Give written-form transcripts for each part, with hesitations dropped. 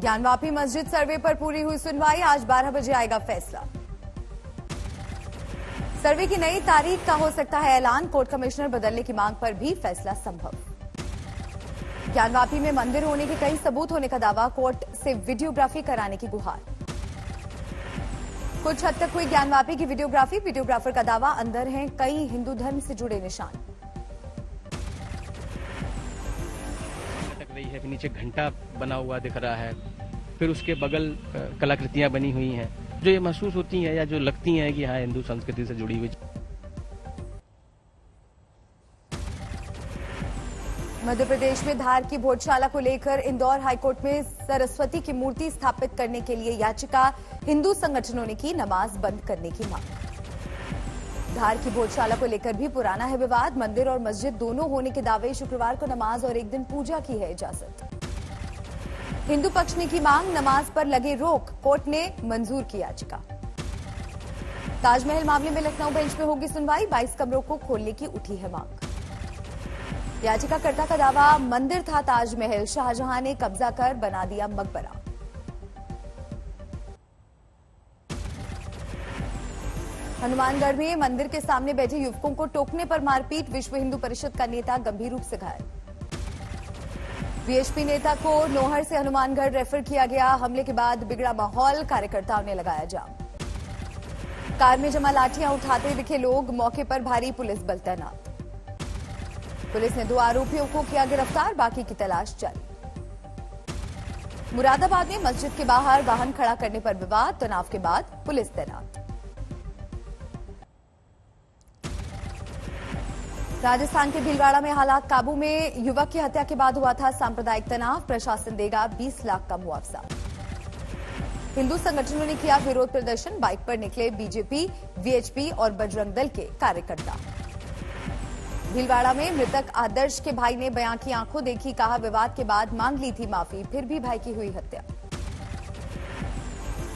ज्ञानवापी मस्जिद सर्वे पर पूरी हुई सुनवाई, आज 12 बजे आएगा फैसला। सर्वे की नई तारीख का हो सकता है ऐलान, कोर्ट कमिश्नर बदलने की मांग पर भी फैसला संभव। ज्ञानवापी में मंदिर होने के कई सबूत होने का दावा, कोर्ट से वीडियोग्राफी कराने की गुहार। कुछ हद तक हुई ज्ञानवापी की वीडियोग्राफी, वीडियोग्राफर का दावा अंदर हैं कई हिंदू धर्म से जुड़े निशान। रही है, नीचे घंटा बना हुआ दिख रहा है, फिर उसके बगल कलाकृतियां बनी हुई हैं जो ये महसूस होती हैं या जो लगती हैं कि हाँ हिंदू संस्कृति से जुड़ी हुई। मध्य प्रदेश में धार की भोजशाला को लेकर इंदौर हाईकोर्ट में सरस्वती की मूर्ति स्थापित करने के लिए याचिका, हिंदू संगठनों ने की नमाज बंद करने की मांग। धार की भोजशाला को लेकर भी पुराना है विवाद, मंदिर और मस्जिद दोनों होने के दावे, शुक्रवार को नमाज और एक दिन पूजा की है इजाजत। हिंदू पक्ष ने की मांग, नमाज पर लगे रोक, कोर्ट ने मंजूर की याचिका। ताजमहल मामले में लखनऊ बेंच में होगी सुनवाई, 22 कमरों को खोलने की उठी है मांग। याचिकाकर्ता का दावा, मंदिर था ताजमहल, शाहजहां ने कब्जा कर बना दिया मकबरा। हनुमानगढ़ में मंदिर के सामने बैठे युवकों को टोकने पर मारपीट, विश्व हिंदू परिषद का नेता गंभीर रूप से घायल। वीएचपी नेता को नोहर से हनुमानगढ़ रेफर किया गया, हमले के बाद बिगड़ा माहौल, कार्यकर्ताओं ने लगाया जाम। कार में जमा लाठियां उठाते दिखे लोग, मौके पर भारी पुलिस बल तैनात। पुलिस ने 2 आरोपियों को किया गिरफ्तार, बाकी की तलाश जारी। मुरादाबाद में मस्जिद के बाहर वाहन खड़ा करने पर विवाद, तनाव के बाद पुलिस तैनात। राजस्थान के भीलवाड़ा में हालात काबू में, युवक की हत्या के बाद हुआ था सांप्रदायिक तनाव, प्रशासन देगा 20 लाख का मुआवजा। हिंदू संगठनों ने किया विरोध प्रदर्शन, बाइक पर निकले बीजेपी, वीएचपी और बजरंग दल के कार्यकर्ता। भीलवाड़ा में मृतक आदर्श के भाई ने बयां की आंखों देखी, कहा विवाद के बाद मांग ली थी माफी, फिर भी भाई की हुई हत्या।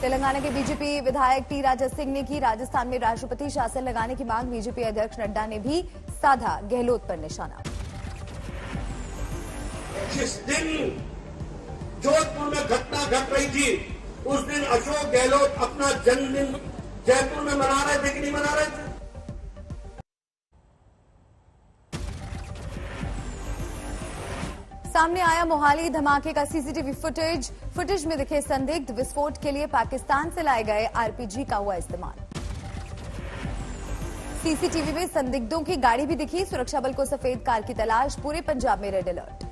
तेलंगाना के बीजेपी विधायक टी राजा सिंह ने की राजस्थान में राष्ट्रपति शासन लगाने की मांग, बीजेपी अध्यक्ष नड्डा ने भी साधा गहलोत पर निशाना। जिस दिन जोधपुर में घटना घट रही थी, उस दिन अशोक गहलोत अपना जन्मदिन जयपुर में मना रहे थे कि नहीं मना रहे थे? सामने आया मोहाली धमाके का सीसीटीवी फुटेज में दिखे संदिग्ध, विस्फोट के लिए पाकिस्तान से लाए गए आरपीजी का हुआ इस्तेमाल। सीसीटीवी में संदिग्धों की गाड़ी भी दिखी, सुरक्षा बल को सफेद कार की तलाश, पूरे पंजाब में रेड अलर्ट।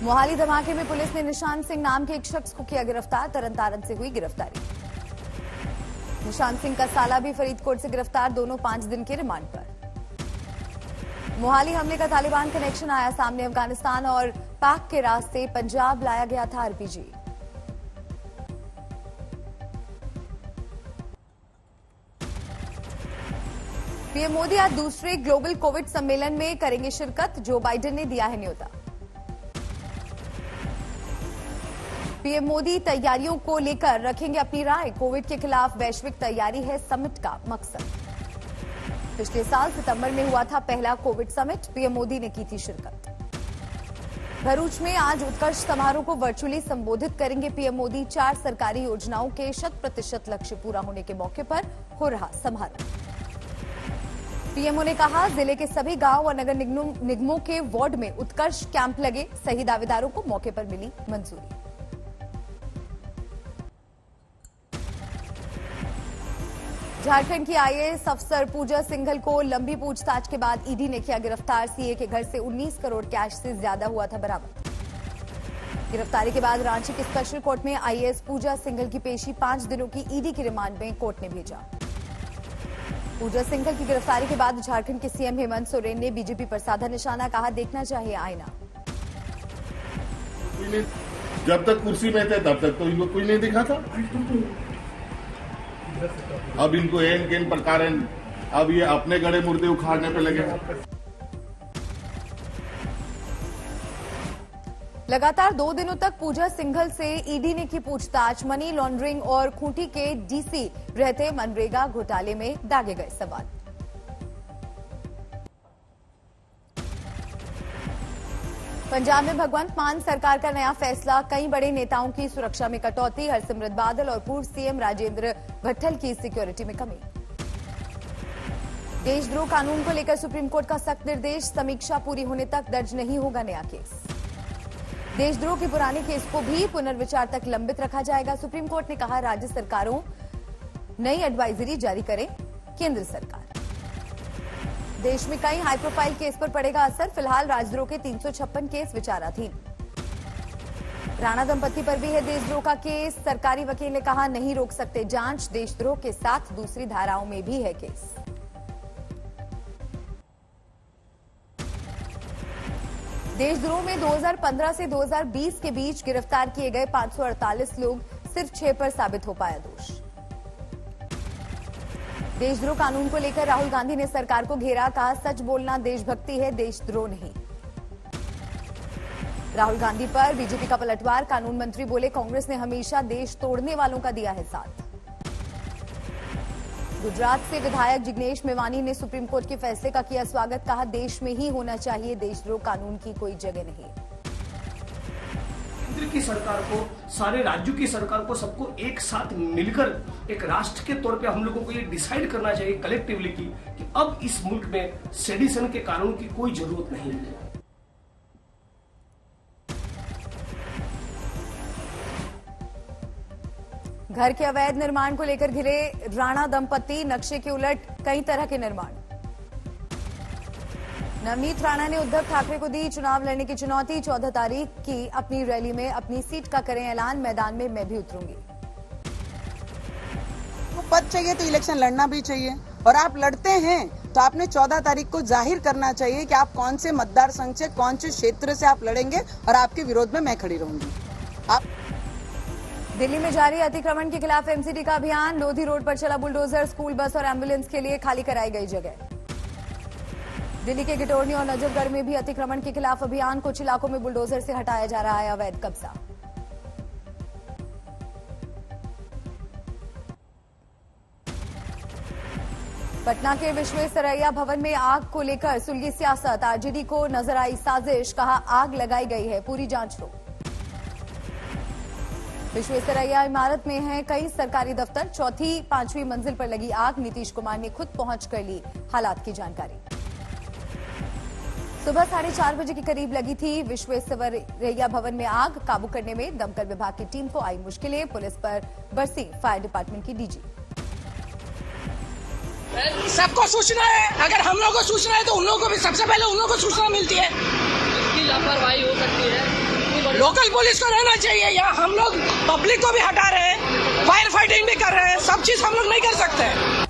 मोहाली धमाके में पुलिस ने निशान सिंह नाम के एक शख्स को किया गिरफ्तार, तरनतारन से हुई गिरफ्तारी। निशान सिंह का साला भी फरीदकोट से गिरफ्तार, दोनों 5 दिन के रिमांड पर। मोहाली हमले का तालिबान कनेक्शन आया सामने, अफगानिस्तान और पाक के रास्ते पंजाब लाया गया था आरपीजी। पीएम मोदी आज दूसरे ग्लोबल कोविड सम्मेलन में करेंगे शिरकत, जो बाइडेन ने दिया है न्योता। पीएम मोदी तैयारियों को लेकर रखेंगे अपनी राय, कोविड के खिलाफ वैश्विक तैयारी है समिट का मकसद। पिछले साल सितंबर में हुआ था पहला कोविड समिट, पीएम मोदी ने की थी शिरकत। भरूच में आज उत्कर्ष समारोह को वर्चुअली संबोधित करेंगे पीएम मोदी, 4 सरकारी योजनाओं के 100% लक्ष्य पूरा होने के मौके पर हो रहा समारोह। पीएमओ ने कहा, जिले के सभी गांव और नगर निगमों के वार्ड में उत्कर्ष कैंप लगे, सही दावेदारों को मौके पर मिली मंजूरी। झारखंड की आईएएस अफसर पूजा सिंघल को लंबी पूछताछ के बाद ईडी ने किया गिरफ्तार, सीए के घर से 19 करोड़ कैश से ज्यादा हुआ था बरामद। गिरफ्तारी के बाद रांची के स्पेशल कोर्ट में आईएएस पूजा सिंघल की पेशी 5 दिनों की ईडी की रिमांड में कोर्ट ने भेजा। पूजा सिंघल की गिरफ्तारी के बाद झारखंड के सीएम हेमंत सोरेन ने बीजेपी पर साधा निशाना, कहा देखना चाहिए आईना। जब तक कुर्सी में थे तब तक तो इनको कोई नहीं दिखा था, अब इनको एन केन प्रकार अब ये अपने गड़े मुर्दे उखाड़ने पे लगे। लगातार 2 दिनों तक पूजा सिंघल से ईडी ने की पूछताछ, मनी लॉन्ड्रिंग और खूंटी के डीसी रहते मनरेगा घोटाले में दागे गए सवाल। पंजाब में भगवंत मान सरकार का नया फैसला, कई बड़े नेताओं की सुरक्षा में कटौती, हरसिमरत बादल और पूर्व सीएम राजेंद्र भट्टल की सिक्योरिटी में कमी। देशद्रोह कानून को लेकर सुप्रीम कोर्ट का सख्त निर्देश, समीक्षा पूरी होने तक दर्ज नहीं होगा नया केस। देशद्रोह के पुराने केस को भी पुनर्विचार तक लंबित रखा जाएगा। सुप्रीम कोर्ट ने कहा राज्य सरकारों नई एडवाइजरी जारी करे केंद्र सरकार। देश में कई हाई प्रोफाइल केस पर पड़ेगा असर, फिलहाल राजद्रोह के 356 केस विचाराधीन। राणा दंपति पर भी है देशद्रोह का केस, सरकारी वकील ने कहा नहीं रोक सकते जांच, देशद्रोह के साथ दूसरी धाराओं में भी है केस। देशद्रोह में 2015 से 2020 के बीच गिरफ्तार किए गए 548 लोग, सिर्फ 6 पर साबित हो पाया दोष। देशद्रोह कानून को लेकर राहुल गांधी ने सरकार को घेरा, कहा सच बोलना देशभक्ति है, देशद्रोह नहीं। राहुल गांधी पर बीजेपी का पलटवार, कानून मंत्री बोले कांग्रेस ने हमेशा देश तोड़ने वालों का दिया है साथ। गुजरात से विधायक जिग्नेश मेवानी ने सुप्रीम कोर्ट के फैसले का किया स्वागत, कहा देश में ही होना चाहिए, देशद्रोह कानून की कोई जगह नहीं। केंद्र की सरकार को, सारे राज्यों की सरकार को, सबको एक साथ मिलकर एक राष्ट्र के तौर पे हम लोगों को ये डिसाइड करना चाहिए कलेक्टिवली कि अब इस मुल्क में सेडिशन के कानून की कोई जरूरत नहीं है। घर के अवैध निर्माण को लेकर घिरे राणा दंपति, नक्शे के उलट कई तरह के निर्माण। नवनीत राणा ने उद्धव ठाकरे को दी चुनाव लड़ने की चुनौती, 14 तारीख की अपनी रैली में अपनी सीट का करें ऐलान, मैदान में मैं भी उतरूंगी। पद चाहिए तो इलेक्शन लड़ना भी चाहिए, और आप लड़ते हैं तो आपने 14 तारीख को जाहिर करना चाहिए कि आप कौन से मतदार संघ से, कौन से क्षेत्र से आप लड़ेंगे, और आपके विरोध में मैं खड़ी रहूंगी। दिल्ली में जारी अतिक्रमण के खिलाफ एमसीडी का अभियान, लोधी रोड पर चला बुलडोजर, स्कूल बस और एम्बुलेंस के लिए खाली कराई गई जगह। दिल्ली के गिटोरनी और नजफगढ़ में भी अतिक्रमण के खिलाफ अभियान, कुछ इलाकों में बुलडोजर से हटाया जा रहा है अवैध कब्जा। पटना के विश्वेश्वरैया भवन में आग को लेकर सुलगी सियासत, आरजेडी को नजर आई साजिश, कहा आग लगाई गई है, पूरी जांच लो। विश्वेश्वरैया इमारत में हैं कई सरकारी दफ्तर, चौथी 5वीं मंजिल पर लगी आग, नीतीश कुमार ने खुद पहुंचकर ली हालात की जानकारी। सुबह 4:30 बजे के करीब लगी थी विश्वेश्वरैया भवन में आग, काबू करने में दमकल विभाग की टीम को आई मुश्किलें, पुलिस पर बरसी फायर डिपार्टमेंट की डीजी। सबको सूचना है, अगर हम लोगों को सूचना है तो उन लोगों को भी सबसे पहले उन लोगों को सूचना मिलती है। लापरवाही हो सकती है, लोकल पुलिस को रहना चाहिए। यहाँ हम लोग पब्लिक को भी हटा रहे हैं, फायर फाइटिंग भी कर रहे हैं, सब चीज हम लोग नहीं कर सकते।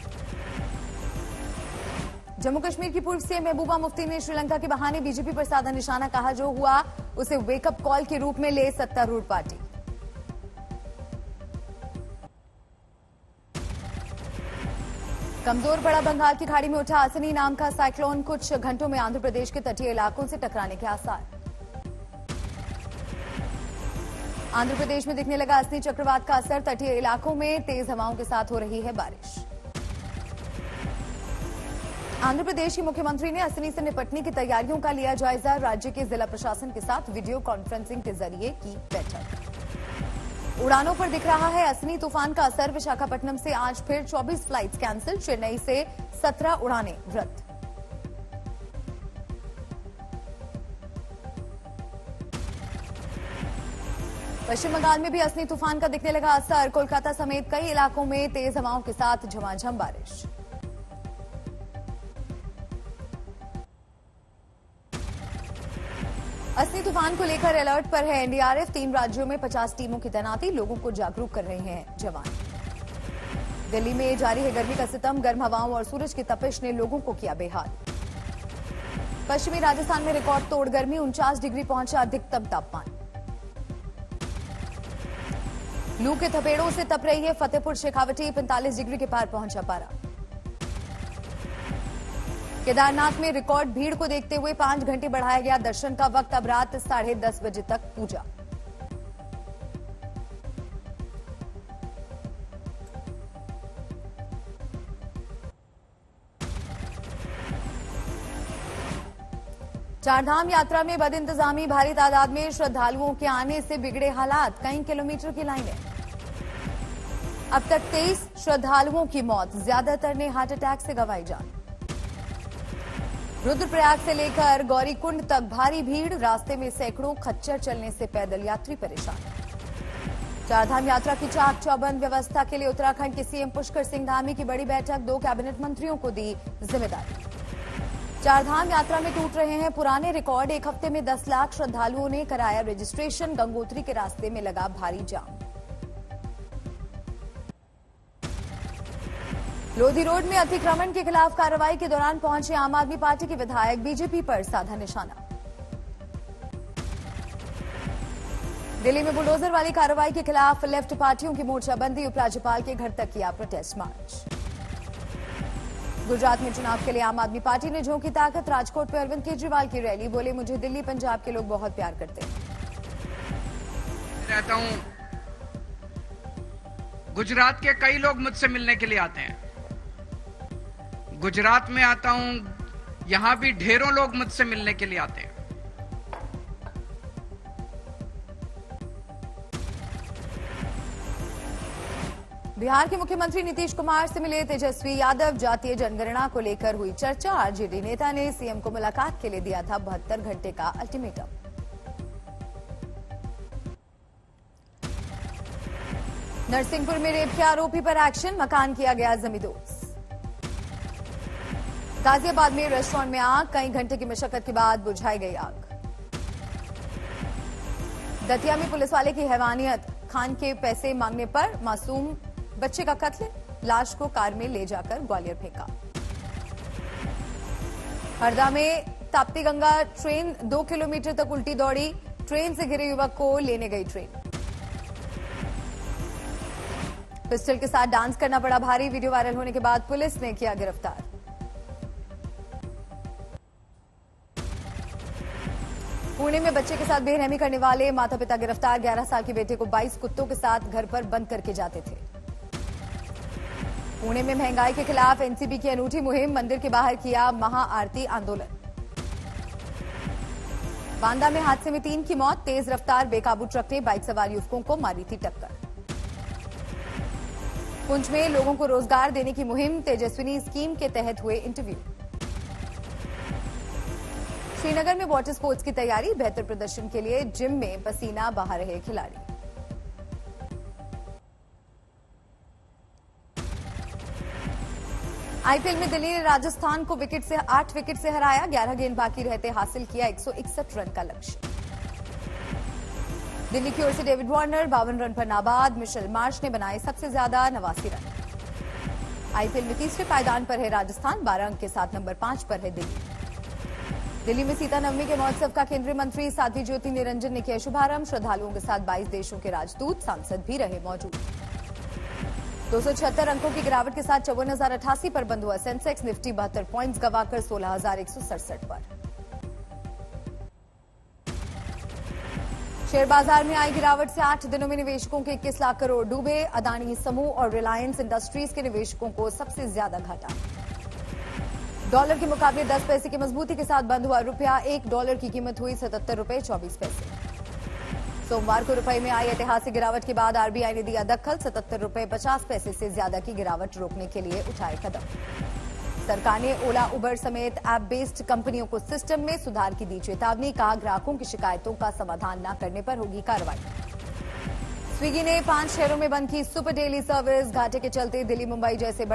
जम्मू कश्मीर की पूर्व सीएम महबूबा मुफ्ती ने श्रीलंका के बहाने बीजेपी पर साधा निशाना, कहा जो हुआ उसे वेकअप कॉल के रूप में ले सत्तारूढ़ पार्टी। कमजोर पड़ा बंगाल की खाड़ी में उठा असनी नाम का साइक्लोन, कुछ घंटों में आंध्र प्रदेश के तटीय इलाकों से टकराने के आसार। आंध्र प्रदेश में दिखने लगा असनी चक्रवात का असर, तटीय इलाकों में तेज हवाओं के साथ हो रही है बारिश। आंध्र प्रदेश के मुख्यमंत्री ने असनी से निपटने की तैयारियों का लिया जायजा, राज्य के जिला प्रशासन के साथ वीडियो कॉन्फ्रेंसिंग के जरिए की बैठक। उड़ानों पर दिख रहा है असनी तूफान का असर, विशाखापट्टनम से आज फिर 24 फ्लाइट्स कैंसिल, चेन्नई से 17 उड़ानें रद्द। पश्चिम बंगाल में भी असनी तूफान का दिखने लगा असर, कोलकाता समेत कई इलाकों में तेज हवाओं के साथ झमाझम बारिश। असनी तूफान को लेकर अलर्ट पर है एनडीआरएफ, 3 राज्यों में 50 टीमों की तैनाती, लोगों को जागरूक कर रहे हैं जवान। दिल्ली में जारी है गर्मी का सितम, गर्म हवाओं और सूरज की तपिश ने लोगों को किया बेहाल। पश्चिमी राजस्थान में रिकॉर्ड तोड़ गर्मी, 49 डिग्री पहुंचा अधिकतम तापमान। लू के थपेड़ों से तप रही है फतेहपुर शेखावटी, 45 डिग्री के पार पहुंचा पारा। केदारनाथ में रिकॉर्ड भीड़ को देखते हुए 5 घंटे बढ़ाया गया दर्शन का वक्त, अब रात 10:30 बजे तक पूजा। चारधाम यात्रा में बदइंतजामी, भारी तादाद में श्रद्धालुओं के आने से बिगड़े हालात, कई किलोमीटर की लाइनें। अब तक 23 श्रद्धालुओं की मौत, ज्यादातर ने हार्ट अटैक से गंवाई जान। रुद्रप्रयाग से लेकर गौरीकुंड तक भारी भीड़, रास्ते में सैकड़ों खच्चर चलने से पैदल यात्री परेशान। चारधाम यात्रा की चाक चौबंद व्यवस्था के लिए उत्तराखंड के सीएम पुष्कर सिंह धामी की बड़ी बैठक, 2 कैबिनेट मंत्रियों को दी जिम्मेदारी। चारधाम यात्रा में टूट रहे हैं पुराने रिकॉर्ड, 1 हफ्ते में 10 लाख श्रद्धालुओं ने कराया रजिस्ट्रेशन, गंगोत्री के रास्ते में लगा भारी जाम। लोधी रोड में अतिक्रमण के खिलाफ कार्रवाई के दौरान पहुंचे आम आदमी पार्टी के विधायक, बीजेपी पर साधा निशाना। दिल्ली में बुलडोजर वाली कार्रवाई के खिलाफ लेफ्ट पार्टियों की मोर्चाबंदी, उपराज्यपाल के घर तक किया प्रोटेस्ट मार्च। गुजरात में चुनाव के लिए आम आदमी पार्टी ने झोंकी ताकत, राजकोट में अरविंद केजरीवाल की रैली, बोले मुझे दिल्ली पंजाब के लोग बहुत प्यार करते हैं। रहता हूं, गुजरात के कई लोग मुझसे मिलने के लिए आते हैं। गुजरात में आता हूं, यहां भी ढेरों लोग मुझसे मिलने के लिए आते हैं। बिहार के मुख्यमंत्री नीतीश कुमार से मिले तेजस्वी यादव, जातीय जनगणना को लेकर हुई चर्चा, आरजेडी नेता ने सीएम को मुलाकात के लिए दिया था 72 घंटे का अल्टीमेटम। नरसिंहपुर में रेप के आरोपी पर एक्शन, मकान किया गया जमींदोज। गाजियाबाद में रेस्टोरेंट में आग, कई घंटे की मशक्कत के बाद बुझाई गई आग। दतिया में पुलिस वाले की हैवानियत, खान के पैसे मांगने पर मासूम बच्चे का कत्ल, लाश को कार में ले जाकर ग्वालियर फेंका। हरदा में ताप्ती गंगा ट्रेन 2 किलोमीटर तक उल्टी दौड़ी, ट्रेन से गिरे युवक को लेने गई ट्रेन। पिस्टल के साथ डांस करना पड़ा भारी, वीडियो वायरल होने के बाद पुलिस ने किया गिरफ्तार। पुणे में बच्चे के साथ बेरहमी करने वाले माता पिता गिरफ्तार, 11 साल के बेटे को 22 कुत्तों के साथ घर पर बंद करके जाते थे। पुणे में महंगाई के खिलाफ एनसीबी की अनूठी मुहिम, मंदिर के बाहर किया महाआरती आंदोलन। बांदा में हादसे में 3 की मौत, तेज रफ्तार बेकाबू ट्रक ने बाइक सवार युवकों को मारी थी टक्कर। पुंछ में लोगों को रोजगार देने की मुहिम, तेजस्विनी स्कीम के तहत हुए इंटरव्यू। श्रीनगर में वाटर स्पोर्ट्स की तैयारी, बेहतर प्रदर्शन के लिए जिम में पसीना बहा रहे खिलाड़ी। आईपीएल में दिल्ली ने राजस्थान को 8 विकेट से हराया, 11 गेंद बाकी रहते हासिल किया 161 रन का लक्ष्य। दिल्ली की ओर से डेविड वार्नर 52 रन पर नाबाद, मिशेल मार्श ने बनाए सबसे ज्यादा 89 रन। आईपीएल में तीसरे पायदान पर है राजस्थान, 12 अंक के साथ नंबर 5 पर है दिल्ली। दिल्ली में सीता नवमी के महोत्सव का केंद्रीय मंत्री साध्वी ज्योति निरंजन ने किया शुभारंभ, श्रद्धालुओं के साथ 22 देशों के राजदूत, सांसद भी रहे मौजूद। 276 अंकों की गिरावट के साथ 54,088 पर बंद हुआ सेंसेक्स, निफ्टी 72 पॉइंट्स गवाकर 16,167 पर। शेयर बाजार में आई गिरावट से 8 दिनों में निवेशकों के 21 लाख करोड़ डूबे, अदानी समूह और रिलायंस इंडस्ट्रीज के निवेशकों को सबसे ज्यादा घाटा। डॉलर के मुकाबले 10 पैसे की मजबूती के साथ बंद हुआ रुपया, $1 की कीमत हुई 77 रुपये 24 पैसे। सोमवार को रुपए में आई ऐतिहासिक गिरावट के बाद आरबीआई ने दिया दखल, 77 रुपये 50 पैसे से ज्यादा की गिरावट रोकने के लिए उठाए कदम। सरकार ने ओला, उबर समेत ऐप बेस्ड कंपनियों को सिस्टम में सुधार की दी चेतावनी, कहा ग्राहकों की शिकायतों का समाधान न करने पर होगी कार्रवाई। स्विगी ने 5 शहरों में बंद की सुपर डेली सर्विस, घाटे के चलते दिल्ली मुंबई जैसे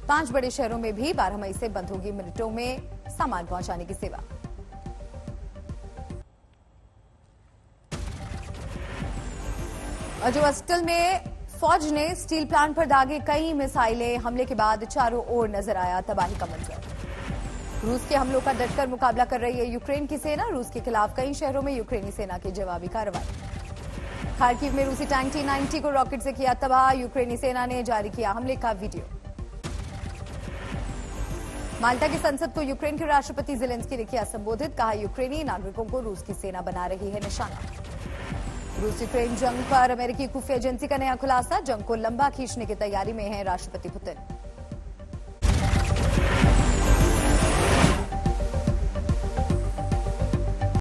5 बड़े शहरों में भी 12 मई से बंद होगी मिनटों में सामान पहुंचाने की सेवा। अजोस्टल में फौज ने स्टील प्लांट पर दागे कई मिसाइलें, हमले के बाद चारों ओर नजर आया तबाही का मंजर। रूस के हमलों का डटकर मुकाबला कर रही है यूक्रेन की सेना, रूस के खिलाफ कई शहरों में यूक्रेनी सेना की जवाबी कार्रवाई। खार्किव में रूसी टैंक T-90 को रॉकेट से किया तबाह, यूक्रेनी सेना ने जारी किया हमले का वीडियो। माल्टा की संसद को यूक्रेन के राष्ट्रपति ज़ेलेंस्की ने किया संबोधित, कहा यूक्रेनी नागरिकों को रूस की सेना बना रही है निशाना। रूस यूक्रेन जंग पर अमेरिकी खुफिया एजेंसी का नया खुलासा, जंग को लंबा खींचने की तैयारी में है राष्ट्रपति पुतिन।